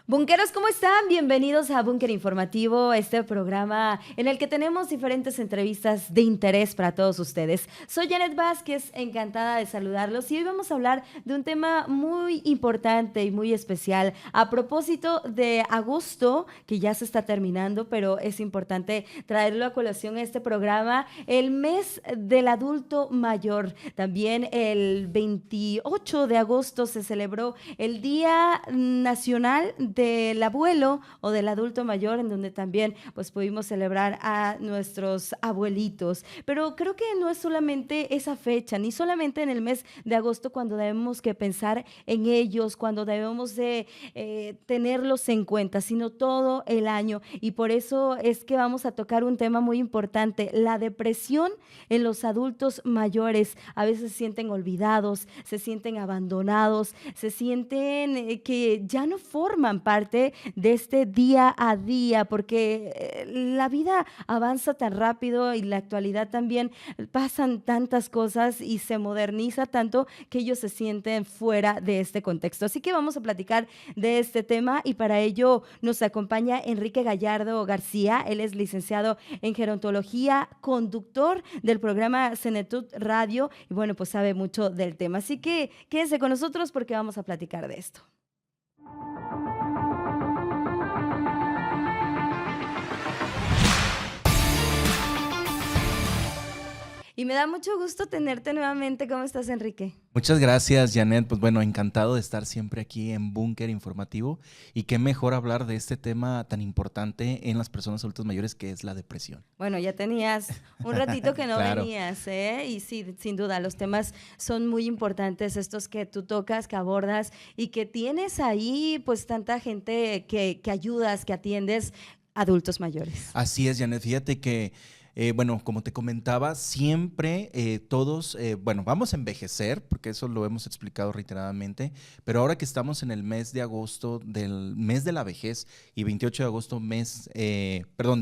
Bunkeros, ¿cómo están? Bienvenidos a Búnker Informativo, este programa en el que tenemos diferentes entrevistas de interés para todos ustedes. Soy Janet Vázquez, encantada de saludarlos y hoy vamos a hablar de un tema muy importante y muy especial a propósito de agosto, que ya se está terminando, pero es importante traerlo a colación a este programa, el mes del adulto mayor. También el 28 de agosto se celebró el Día Nacional del Abuelo o del Adulto Mayor, en donde también pues pudimos celebrar a nuestros abuelitos. Pero creo que no es solamente esa fecha, ni solamente en el mes de agosto cuando debemos que pensar en ellos, cuando debemos de tenerlos en cuenta, sino todo el año. Y por eso es que vamos a tocar un tema muy importante, la depresión en los adultos mayores. A veces se sienten olvidados, se sienten abandonados, se sienten que ya no forman parte de este día a día, porque la vida avanza tan rápido y la actualidad también pasan tantas cosas y se moderniza tanto que ellos se sienten fuera de este contexto. Así que vamos a platicar de este tema y para ello nos acompaña Enrique Gallardo García. Él es licenciado en gerontología, conductor del programa Cenetud Radio y bueno, pues sabe mucho del tema. Así que quédense con nosotros porque vamos a platicar de esto. Y me da mucho gusto tenerte nuevamente. ¿Cómo estás, Enrique? Muchas gracias, Janet. Pues bueno, encantado de estar siempre aquí en Búnker Informativo y qué mejor hablar de este tema tan importante en las personas adultas mayores que es la depresión. Bueno, ya tenías un ratito que no Claro. venías, ¿eh? Y sí, sin duda, los temas son muy importantes, estos que tú tocas, que abordas y que tienes ahí, pues tanta gente que ayudas, que atiendes, adultos mayores. Así es, Janet. Fíjate que, bueno, como te comentaba, siempre todos, bueno, vamos a envejecer, porque eso lo hemos explicado reiteradamente, pero ahora que estamos en el mes de agosto, del mes de la vejez, y 28 de agosto,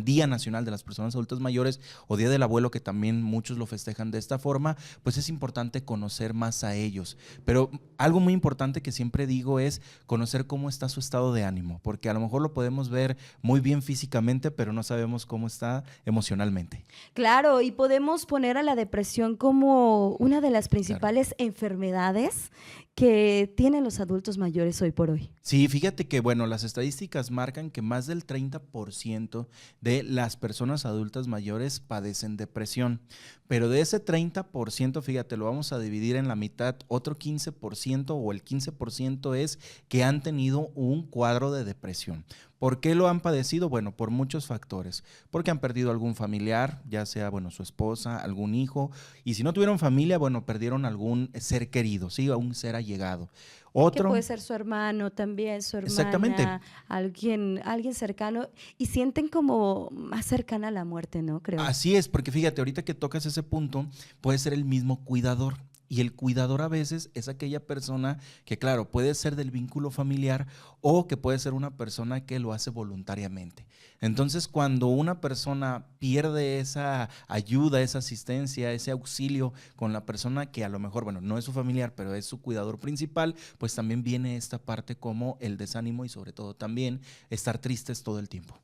Día Nacional de las Personas Adultas Mayores, o Día del Abuelo, que también muchos lo festejan de esta forma, pues es importante conocer más a ellos. Pero algo muy importante que siempre digo es conocer cómo está su estado de ánimo, porque a lo mejor lo podemos ver muy bien físicamente, pero no sabemos cómo está emocionalmente. Claro, y podemos poner a la depresión como una de las Claro. principales enfermedades que tienen los adultos mayores hoy por hoy. Sí, fíjate que, bueno, las estadísticas marcan que más del 30% de las personas adultas mayores padecen depresión, pero de ese 30%, fíjate, lo vamos a dividir en la mitad, otro 15% o el 15% es que han tenido un cuadro de depresión. ¿Por qué lo han padecido? Bueno, por muchos factores, porque han perdido algún familiar, ya sea, bueno, su esposa, algún hijo, y si no tuvieron familia, bueno, perdieron algún ser querido, sí, un ser allegado. Que puede Otro, ser su hermano también, su exactamente. hermana, alguien cercano, y sienten como más cercana a la muerte, ¿no? Creo. Así es, porque fíjate, ahorita que tocas ese punto, puede ser el mismo cuidador. Y el cuidador a veces es aquella persona que, claro, puede ser del vínculo familiar o que puede ser una persona que lo hace voluntariamente. Entonces, cuando una persona pierde esa ayuda, esa asistencia, ese auxilio con la persona que a lo mejor, bueno, no es su familiar, pero es su cuidador principal, pues también viene esta parte como el desánimo y sobre todo también estar tristes todo el tiempo.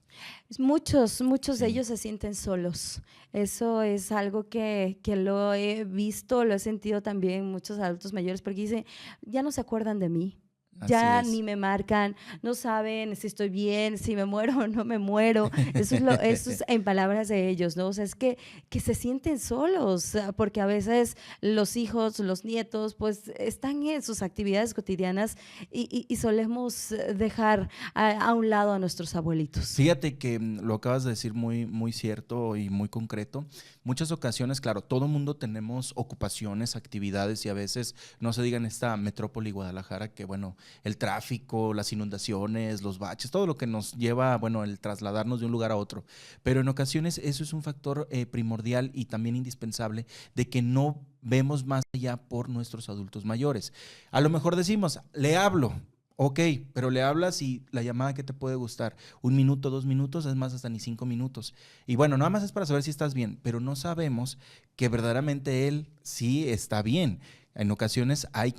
Muchos de Sí. ellos se sienten solos. Eso es algo que lo he visto, lo he sentido también muchos adultos mayores, porque dicen, ya no se acuerdan de mí. Así Ya ni es. me marcan, no saben si estoy bien, si me muero o no me muero. Eso es en palabras de ellos, ¿no? O sea, es que se sienten solos, porque a veces los hijos, los nietos, pues están en sus actividades cotidianas y solemos dejar a un lado a nuestros abuelitos. Fíjate que lo acabas de decir muy, muy cierto y muy concreto. Muchas ocasiones, claro, todo mundo tenemos ocupaciones, actividades y a veces, no se diga en esta metrópoli Guadalajara, que bueno, el tráfico, las inundaciones, los baches, todo lo que nos lleva, bueno, el trasladarnos de un lugar a otro. Pero en ocasiones eso es un factor primordial y también indispensable de que no vemos más allá por nuestros adultos mayores. A lo mejor decimos, le hablo. Ok, pero le hablas y la llamada que te puede gustar, 1 minuto, 2 minutos, es más, hasta ni 5 minutos. Y bueno, nada más es para saber si estás bien, pero no sabemos que verdaderamente él sí está bien. En ocasiones hay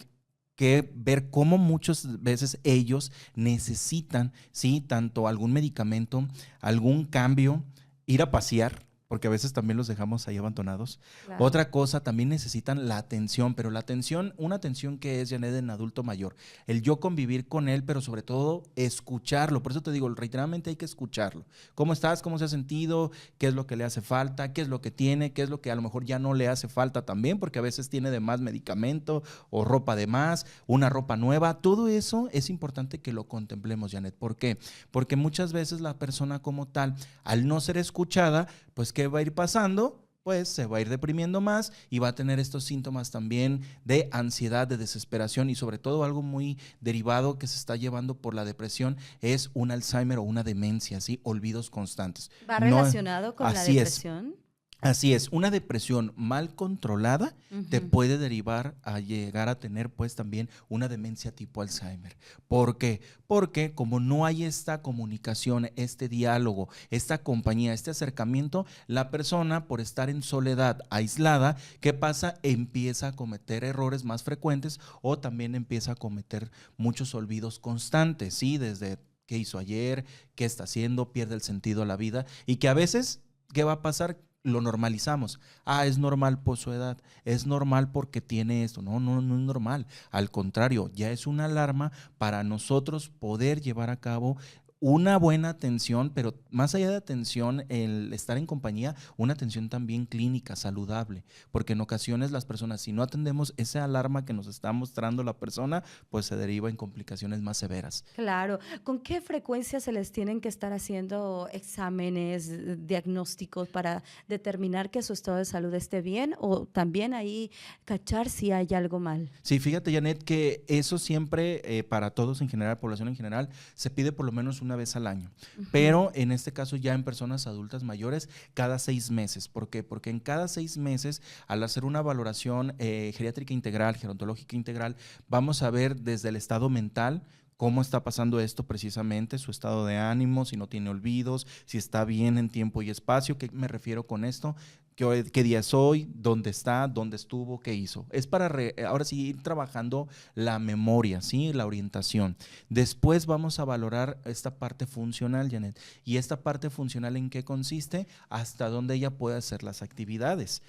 que ver cómo muchas veces ellos necesitan, ¿sí? Tanto algún medicamento, algún cambio, ir a pasear, porque a veces también los dejamos ahí abandonados. Claro. Otra cosa, también necesitan la atención, pero la atención, una atención que es, Janet, en adulto mayor, el yo convivir con él, pero sobre todo escucharlo. Por eso te digo, reiteradamente hay que escucharlo. ¿Cómo estás? ¿Cómo se ha sentido? ¿Qué es lo que le hace falta? ¿Qué es lo que tiene? ¿Qué es lo que a lo mejor ya no le hace falta también? Porque a veces tiene de más medicamento o ropa de más, una ropa nueva. Todo eso es importante que lo contemplemos, Janet. ¿Por qué? Porque muchas veces la persona como tal, al no ser escuchada, pues ¿qué va a ir pasando? Pues se va a ir deprimiendo más y va a tener estos síntomas también de ansiedad, de desesperación y sobre todo algo muy derivado que se está llevando por la depresión es un Alzheimer o una demencia, ¿sí? Olvidos constantes. ¿Va No, relacionado con la así es. depresión? Así es, una depresión mal controlada te Ujú. puede derivar a llegar a tener pues también una demencia tipo Alzheimer. ¿Por qué? Porque como no hay esta comunicación, este diálogo, esta compañía, este acercamiento, la persona por estar en soledad, aislada, ¿qué pasa? Empieza a cometer errores más frecuentes o también empieza a cometer muchos olvidos constantes, ¿sí? Desde qué hizo ayer, qué está haciendo, pierde el sentido a la vida y que a veces, ¿qué va a pasar? Lo normalizamos. Ah, es normal por su edad, es normal porque tiene esto. No, no, no es normal. Al contrario, ya es una alarma para nosotros poder llevar a cabo una buena atención, pero más allá de atención, el estar en compañía, una atención también clínica, saludable, porque en ocasiones las personas, si no atendemos esa alarma que nos está mostrando la persona, pues se deriva en complicaciones más severas. Claro. ¿Con qué frecuencia se les tienen que estar haciendo exámenes, diagnósticos para determinar que su estado de salud esté bien o también ahí cachar si hay algo mal? Sí, fíjate, Janet, que eso siempre para todos en general, población en general, se pide por lo menos una vez al año. Ujú. Pero en este caso ya en personas adultas mayores, cada 6 meses. ¿Por qué? Porque en cada 6 meses, al hacer una valoración geriátrica integral, gerontológica integral, vamos a ver desde el estado mental, cómo está pasando esto precisamente, su estado de ánimo, si no tiene olvidos, si está bien en tiempo y espacio. ¿Qué me refiero con esto? ¿Qué día es hoy? ¿Dónde está? ¿Dónde estuvo? ¿Qué hizo? Es para ahora sí ir trabajando la memoria, ¿sí? La orientación. Después vamos a valorar esta parte funcional, Janet. ¿Y esta parte funcional en qué consiste? Hasta dónde ella puede hacer las actividades.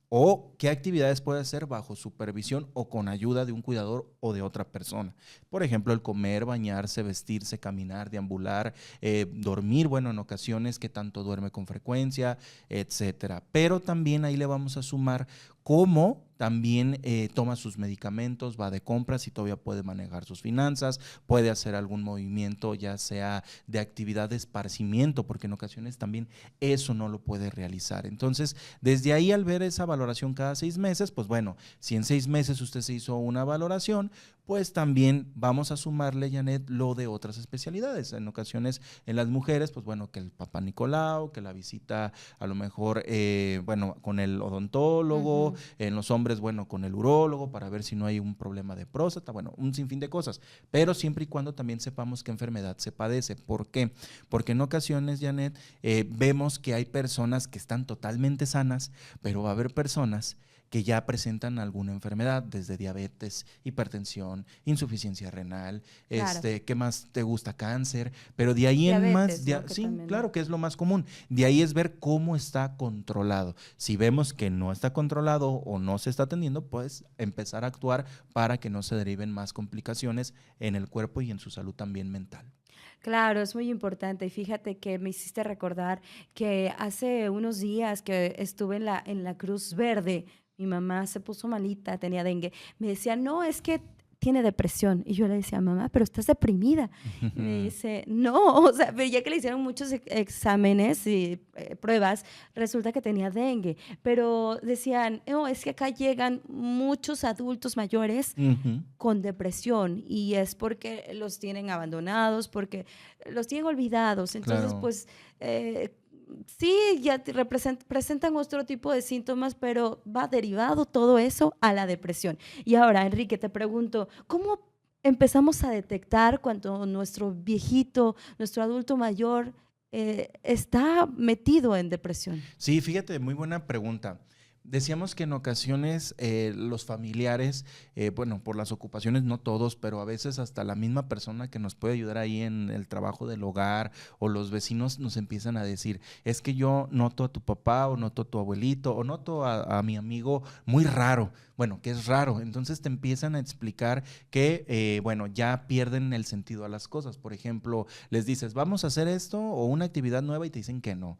O qué actividades puede hacer bajo supervisión o con ayuda de un cuidador o de otra persona. Por ejemplo, el comer, bañarse, vestirse, caminar, deambular, dormir, bueno, en ocasiones que tanto duerme con frecuencia, etcétera. Pero también ahí le vamos a sumar cómo también toma sus medicamentos, va de compras y todavía puede manejar sus finanzas, puede hacer algún movimiento, ya sea de actividad de esparcimiento, porque en ocasiones también eso no lo puede realizar. Entonces, desde ahí al ver esa valoración cada 6 meses, pues bueno, si en 6 meses usted se hizo una valoración, pues también vamos a sumarle, Janet, lo de otras especialidades. En ocasiones en las mujeres, pues bueno, que el papá Nicolau, que la visita a lo mejor, bueno, con el odontólogo, Ujú. en los hombres, bueno, con el urólogo para ver si no hay un problema de próstata, bueno, un sinfín de cosas, pero siempre y cuando también sepamos qué enfermedad se padece. ¿Por qué? Porque en ocasiones, Janet, vemos que hay personas que están totalmente sanas, pero va a haber personas que ya presentan alguna enfermedad, desde diabetes, hipertensión, insuficiencia renal, Claro. ¿qué más te gusta? Cáncer, pero de ahí en más, Diabetes, ¿no? Que sí, también. claro que es lo más común, de ahí es ver cómo está controlado. Si vemos que no está controlado o no se está atendiendo, pues empezar a actuar para que no se deriven más complicaciones en el cuerpo y en su salud también mental. Claro, es muy importante. Y fíjate que me hiciste recordar que hace unos días que estuve en la Cruz Verde, mi mamá se puso malita, tenía dengue. Me decía, no, es que tiene depresión. Y yo le decía, mamá, pero estás deprimida. Y me dice, no, o sea, pero ya que le hicieron muchos exámenes y pruebas, resulta que tenía dengue. Pero decían, no, es que acá llegan muchos adultos mayores Ujú, con depresión y es porque los tienen abandonados, porque los tienen olvidados. Entonces, claro. pues sí, ya presentan otro tipo de síntomas, pero va derivado todo eso a la depresión. Y ahora, Enrique, te pregunto, ¿cómo empezamos a detectar cuando nuestro viejito, nuestro adulto mayor está metido en depresión? Sí, fíjate, muy buena pregunta. Decíamos que en ocasiones los familiares, bueno, por las ocupaciones no todos, pero a veces hasta la misma persona que nos puede ayudar ahí en el trabajo del hogar o los vecinos nos empiezan a decir, es que yo noto a tu papá o noto a tu abuelito o noto a mi amigo muy raro. Bueno, ¿qué es raro? Entonces te empiezan a explicar que, bueno, ya pierden el sentido a las cosas. Por ejemplo, les dices, vamos a hacer esto o una actividad nueva y te dicen que no.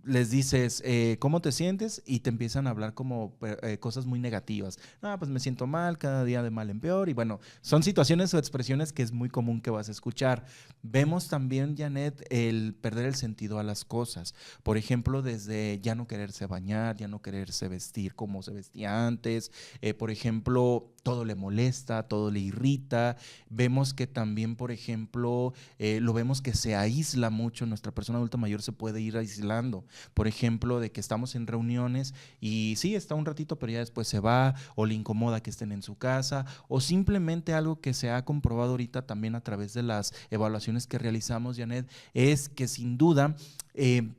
Les dices, ¿cómo te sientes? Y te empiezan a hablar como cosas muy negativas. Ah, pues me siento mal, cada día de mal en peor. Y bueno, son situaciones o expresiones que es muy común que vas a escuchar. Vemos también, Janet, el perder el sentido a las cosas. Por ejemplo, desde ya no quererse bañar, ya no quererse vestir como se vestía antes. Por ejemplo, todo le molesta, todo le irrita. Vemos que también, por ejemplo, lo vemos que se aísla mucho. Nuestra persona adulta mayor se puede ir aislando. Por ejemplo, de que estamos en reuniones y sí, está un ratito, pero ya después se va, o le incomoda que estén en su casa, o simplemente algo que se ha comprobado ahorita también a través de las evaluaciones que realizamos, Janet, es que sin duda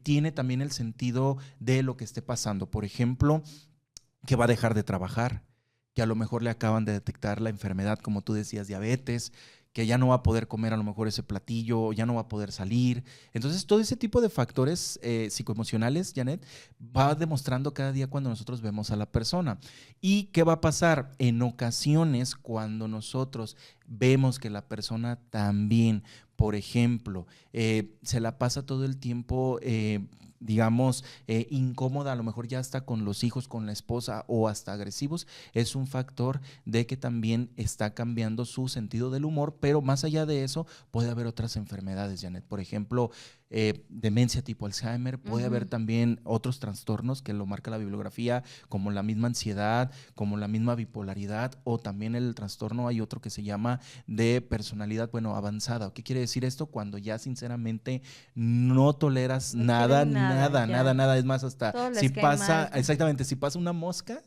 tiene también el sentido de lo que esté pasando. Por ejemplo, que va a dejar de trabajar, que a lo mejor le acaban de detectar la enfermedad, como tú decías, diabetes, que ya no va a poder comer a lo mejor ese platillo, ya no va a poder salir. Entonces, todo ese tipo de factores psicoemocionales, Janet, va demostrando cada día cuando nosotros vemos a la persona. ¿Y qué va a pasar? En ocasiones, cuando nosotros vemos que la persona también, por ejemplo, se la pasa todo el tiempo digamos, incómoda, a lo mejor ya está con los hijos, con la esposa o hasta agresivos, es un factor de que también está cambiando su sentido del humor, pero más allá de eso puede haber otras enfermedades, Janet. Por ejemplo, demencia tipo Alzheimer, puede haber también otros trastornos que lo marca la bibliografía, como la misma ansiedad, como la misma bipolaridad, o también el trastorno, hay otro que se llama de personalidad, bueno, avanzada. ¿Qué quiere decir esto? Cuando ya sinceramente no toleras No nada, quieren nada, ya. nada. Es más, hasta Todo les si cae pasa, mal. exactamente, si pasa una mosca,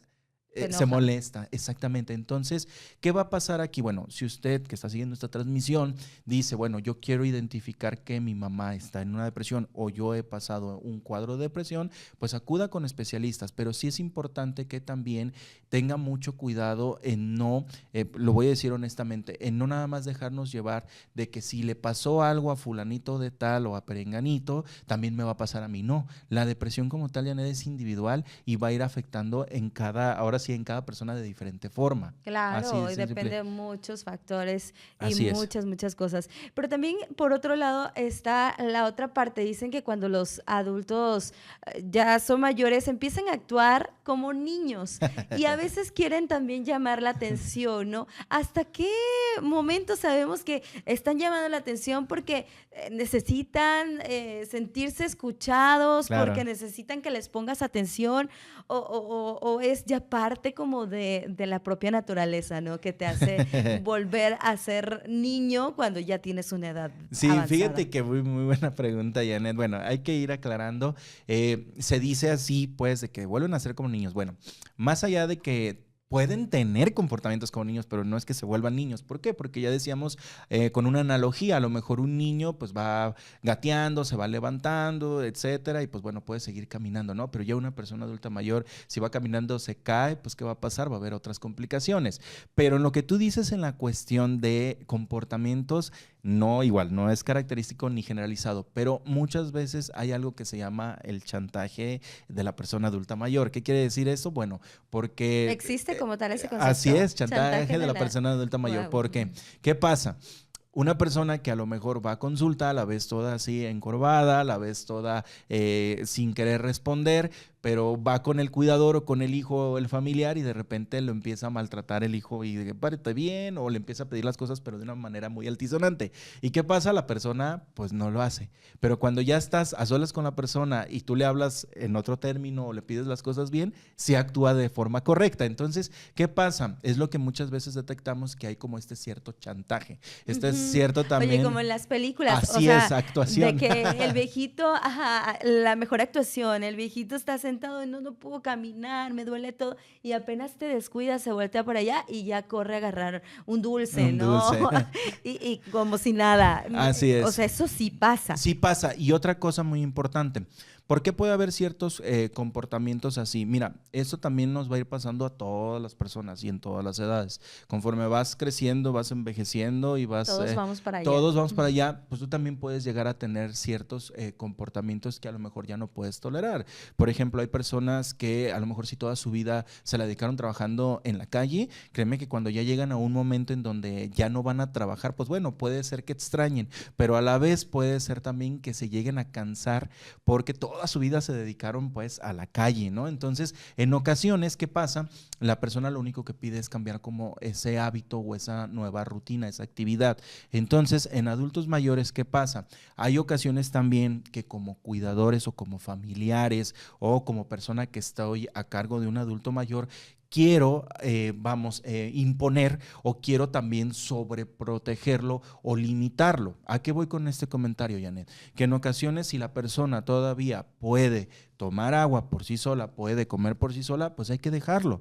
Se se enojan. molesta, exactamente. Entonces, ¿qué va a pasar aquí? Bueno, si usted que está siguiendo esta transmisión dice, bueno, yo quiero identificar que mi mamá está en una depresión o yo he pasado un cuadro de depresión, pues acuda con especialistas, pero sí es importante que también tenga mucho cuidado en no, lo voy a decir honestamente, en no nada más dejarnos llevar de que si le pasó algo a fulanito de tal o a perenganito, también me va a pasar a mí. No, la depresión como tal ya no es individual y va a ir afectando en cada, ahora sí, en cada persona de diferente forma. Así Claro, es y simple. depende de muchos factores y Así es. muchas cosas. Pero también, por otro lado, está la otra parte. Dicen que cuando los adultos ya son mayores, empiezan a actuar como niños y a veces quieren también llamar la atención, ¿no? ¿Hasta qué momento sabemos que están llamando la atención porque necesitan sentirse escuchados, porque Claro. necesitan que les pongas atención? O es ya parte como de la propia naturaleza, ¿no? Que te hace volver a ser niño cuando ya tienes una edad Sí, avanzada. fíjate que muy buena pregunta, Janet. Bueno, hay que ir aclarando. Se dice así, pues, de que vuelven a ser como niños. Bueno, más allá de que pueden tener comportamientos como niños, pero no es que se vuelvan niños. ¿Por qué? Porque ya decíamos con una analogía, a lo mejor un niño pues va gateando, se va levantando, etcétera, y pues bueno, puede seguir caminando, ¿no? Pero ya una persona adulta mayor, si va caminando, se cae, pues ¿qué va a pasar? Va a haber otras complicaciones. Pero en lo que tú dices en la cuestión de comportamientos, no, igual, no es característico ni generalizado, pero muchas veces hay algo que se llama el chantaje de la persona adulta mayor. ¿Qué quiere decir eso? Bueno, porque ¿Existe como tal ese así concepto? es, Chantaje chantaje de de la la... persona adulta mayor. Guau. ¿Por qué? ¿Qué pasa? Una persona que a lo mejor va a consulta, la ves toda así encorvada, la ves toda sin querer responder, pero va con el cuidador o con el hijo o el familiar y de repente lo empieza a maltratar el hijo y de párate bien o le empieza a pedir las cosas pero de una manera muy altisonante. ¿Y qué pasa? La persona pues no lo hace. Pero cuando ya estás a solas con la persona y tú le hablas en otro término o le pides las cosas bien, sí actúa de forma correcta. Entonces, ¿qué pasa? Es lo que muchas veces detectamos que hay como este cierto chantaje. Este es Ujú. cierto Oye, como también, en las películas, o así es, sea, de actuación. que el viejito, ajá, la mejor actuación, el viejito está sentado y no puedo caminar, me duele todo, y apenas te descuidas, se voltea por allá y ya corre a agarrar un dulce, Un ¿no? dulce. Y como si nada. Así O es. sea, eso sí pasa. Sí pasa. Y otra cosa muy importante, ¿Por qué puede haber ciertos comportamientos así? Mira, esto también nos va a ir pasando a todas las personas y en todas las edades. Conforme vas creciendo, vas envejeciendo y vas... Todos vamos para allá. todos vamos para allá, pues tú también puedes llegar a tener ciertos comportamientos que a lo mejor ya no puedes tolerar. Por ejemplo, hay personas que a lo mejor si toda su vida se la dedicaron trabajando en la calle, créeme que cuando ya llegan a un momento en donde ya no van a trabajar, pues bueno, puede ser que extrañen, pero a la vez puede ser también que se lleguen a cansar porque toda su vida se dedicaron pues a la calle, ¿no? Entonces, en ocasiones, ¿qué pasa? La persona lo único que pide es cambiar como ese hábito o esa nueva rutina, esa actividad. Entonces, en adultos mayores, ¿qué pasa? Hay ocasiones también que como cuidadores o como familiares o como persona que estoy a cargo de un adulto mayor, quiero, imponer o quiero también sobreprotegerlo o limitarlo. ¿A qué voy con este comentario, Janet? Que en ocasiones si la persona todavía puede tomar agua por sí sola, puede comer por sí sola, pues hay que dejarlo.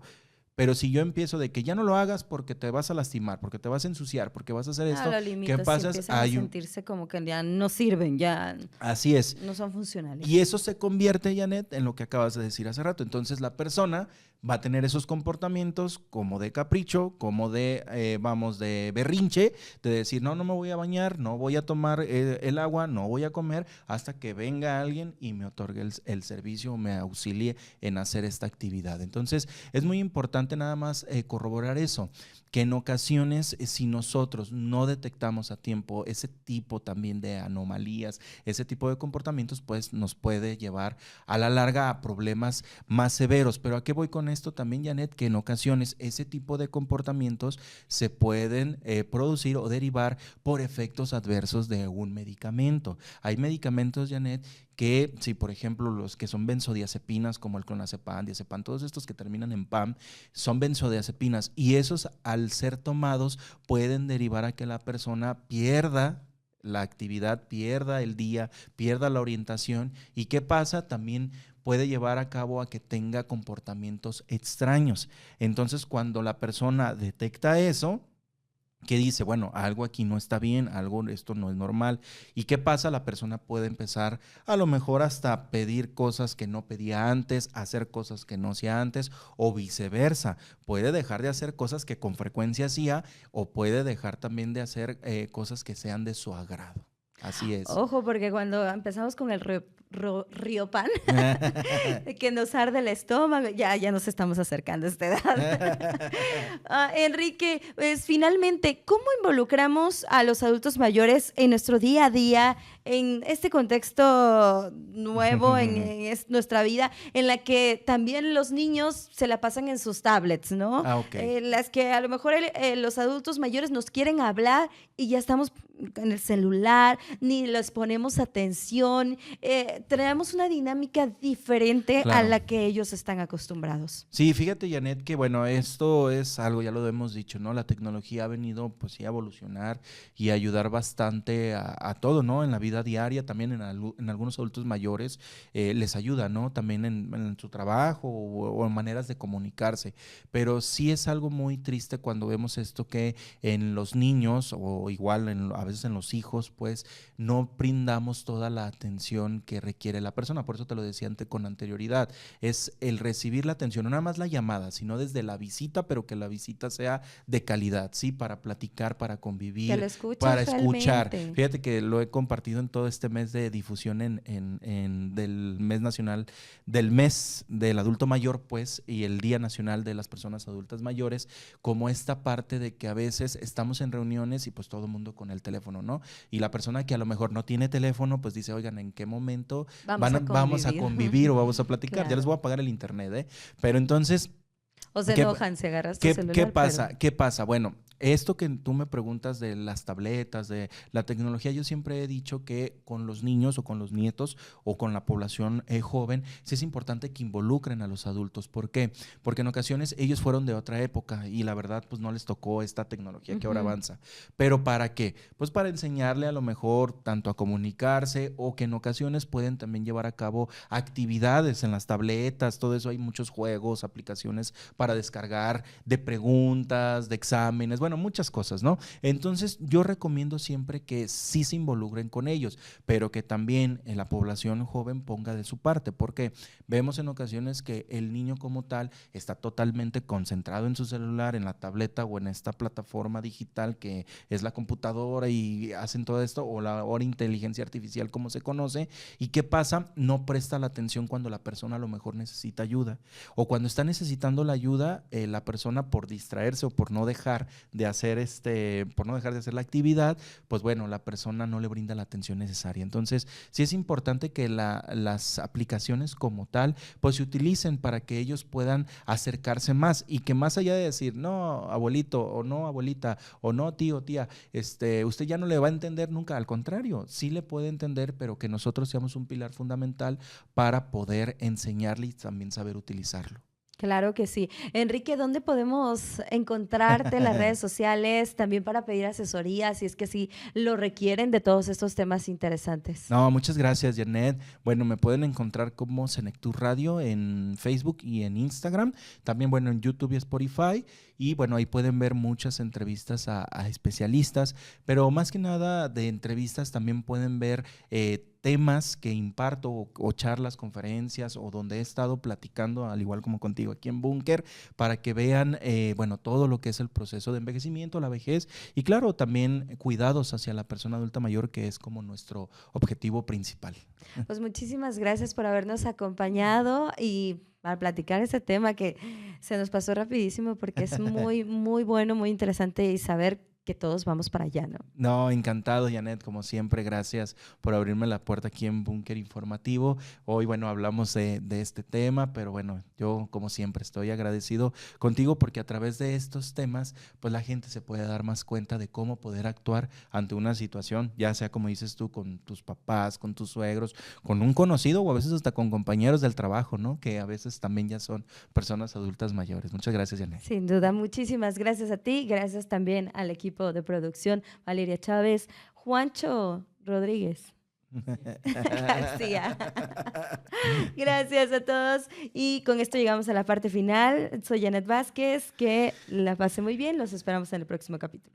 Pero si yo empiezo de que ya no lo hagas porque te vas a lastimar, porque te vas a ensuciar, porque vas a hacer esto, Lo ¿qué limitas, pasa? empiezan a sentirse como que ya no sirven, ya Así es. no son funcionales. Y eso se convierte, Janet, en lo que acabas de decir hace rato. Entonces la persona va a tener esos comportamientos como de capricho, como de, de berrinche, de decir, no, no me voy a bañar, no voy a tomar el agua, no voy a comer, hasta que venga alguien y me otorgue el servicio o me auxilie en hacer esta actividad. Entonces es muy importante nada más corroborar eso, que en ocasiones si nosotros no detectamos a tiempo ese tipo también de anomalías, ese tipo de comportamientos, pues nos puede llevar a la larga a problemas más severos. Pero ¿a qué voy con esto también, Janet? Que en ocasiones ese tipo de comportamientos se pueden producir o derivar por efectos adversos de un medicamento. Hay medicamentos, Janet, que si por ejemplo los que son benzodiazepinas como el clonazepam, diazepam, todos estos que terminan en PAM son benzodiazepinas y esos al ser tomados pueden derivar a que la persona pierda la actividad, pierda el día, pierda la orientación. ¿Y qué pasa? También puede llevar a cabo a que tenga comportamientos extraños. Entonces, cuando la persona detecta eso, que dice, bueno, algo aquí no está bien, esto no es normal. ¿Y qué pasa? La persona puede empezar a lo mejor hasta pedir cosas que no pedía antes, hacer cosas que no hacía antes o viceversa. Puede dejar de hacer cosas que con frecuencia hacía o puede dejar también de hacer cosas que sean de su agrado. Así es. Ojo, porque cuando empezamos con el Riopan, que nos arde el estómago, ya nos estamos acercando a esta edad. Enrique, pues finalmente, ¿cómo involucramos a los adultos mayores en nuestro día a día, en este contexto nuevo, en nuestra vida, en la que también los niños se la pasan en sus tablets, ¿no? Okay. Las que a lo mejor los adultos mayores nos quieren hablar y ya estamos en el celular, ni les ponemos atención, tenemos una dinámica diferente a la que ellos están acostumbrados. Sí, fíjate, Janet, que bueno, esto es algo, ya lo hemos dicho, ¿no? La tecnología ha venido pues sí a evolucionar y a ayudar bastante a todo, ¿no? En la vida diaria, también en algunos adultos mayores les ayuda, ¿no? También en su trabajo o en maneras de comunicarse, pero sí es algo muy triste cuando vemos esto que en los niños o igual a veces en los hijos, pues no brindamos toda la atención que requiere la persona. Por eso te lo decía con anterioridad, es el recibir la atención, no nada más la llamada, sino desde la visita, pero que la visita sea de calidad, ¿sí? Para platicar, para convivir, para escuchar. Realmente. Fíjate que lo he compartido en todo este mes de difusión del mes nacional, del mes del adulto mayor, pues, y el Día Nacional de las Personas Adultas Mayores, como esta parte de que a veces estamos en reuniones y pues todo el mundo con el teléfono, ¿no? Y la persona que a lo mejor no tiene teléfono, pues dice, oigan, ¿en qué momento vamos a convivir o vamos a platicar? Claro. Ya les voy a pagar el internet, ¿eh? Pero entonces... O se enojan, se agarras tu celular. ¿Qué pasa? ¿Qué pasa? Bueno, esto que tú me preguntas de las tabletas, de la tecnología, yo siempre he dicho que con los niños o con los nietos o con la población joven, sí es importante que involucren a los adultos. ¿Por qué? Porque en ocasiones ellos fueron de otra época y la verdad pues no les tocó esta tecnología que ahora avanza. ¿Pero para qué? Pues para enseñarle a lo mejor tanto a comunicarse o que en ocasiones pueden también llevar a cabo actividades en las tabletas, todo eso, hay muchos juegos, aplicaciones para descargar de preguntas, de exámenes, bueno, bueno, muchas cosas, ¿no? Entonces, yo recomiendo siempre que sí se involucren con ellos, pero que también la población joven ponga de su parte, porque vemos en ocasiones que el niño como tal está totalmente concentrado en su celular, en la tableta o en esta plataforma digital que es la computadora y hacen todo esto, o la ahora inteligencia artificial como se conoce, y ¿qué pasa? No presta la atención cuando la persona a lo mejor necesita ayuda, o cuando está necesitando la ayuda, la persona por distraerse o por no dejar de hacer la actividad, pues bueno, la persona no le brinda la atención necesaria. Entonces, sí es importante que las aplicaciones como tal, pues se utilicen para que ellos puedan acercarse más y que más allá de decir, no, abuelito, o no, abuelita, o no, tío, tía, usted ya no le va a entender nunca, al contrario, sí le puede entender, pero que nosotros seamos un pilar fundamental para poder enseñarle y también saber utilizarlo. Claro que sí. Enrique, ¿dónde podemos encontrarte en las redes sociales también para pedir asesoría, si es que sí lo requieren de todos estos temas interesantes? No, muchas gracias, Janet. Bueno, me pueden encontrar como Senectur Radio en Facebook y en Instagram. También, bueno, en YouTube y Spotify. Y bueno, ahí pueden ver muchas entrevistas a especialistas, pero más que nada de entrevistas también pueden ver temas que imparto o charlas, conferencias o donde he estado platicando, al igual como contigo aquí en Búnker, para que vean, bueno, todo lo que es el proceso de envejecimiento, la vejez y claro, también cuidados hacia la persona adulta mayor, que es como nuestro objetivo principal. Pues muchísimas gracias por habernos acompañado y para platicar este tema que se nos pasó rapidísimo porque es muy, muy bueno, muy interesante y saber que todos vamos para allá, ¿no? No, encantado, Janet, como siempre, gracias por abrirme la puerta aquí en Búnker Informativo. Hoy, bueno, hablamos de este tema, pero bueno, yo como siempre estoy agradecido contigo porque a través de estos temas, pues la gente se puede dar más cuenta de cómo poder actuar ante una situación, ya sea como dices tú, con tus papás, con tus suegros, con un conocido o a veces hasta con compañeros del trabajo, ¿no? Que a veces también ya son personas adultas mayores. Muchas gracias, Janet. Sin duda, muchísimas gracias a ti, gracias también al equipo de producción, Valeria Chávez, Juancho Rodríguez. García. Gracias a todos y con esto llegamos a la parte final. Soy Janet Vázquez, que la pase muy bien, los esperamos en el próximo capítulo.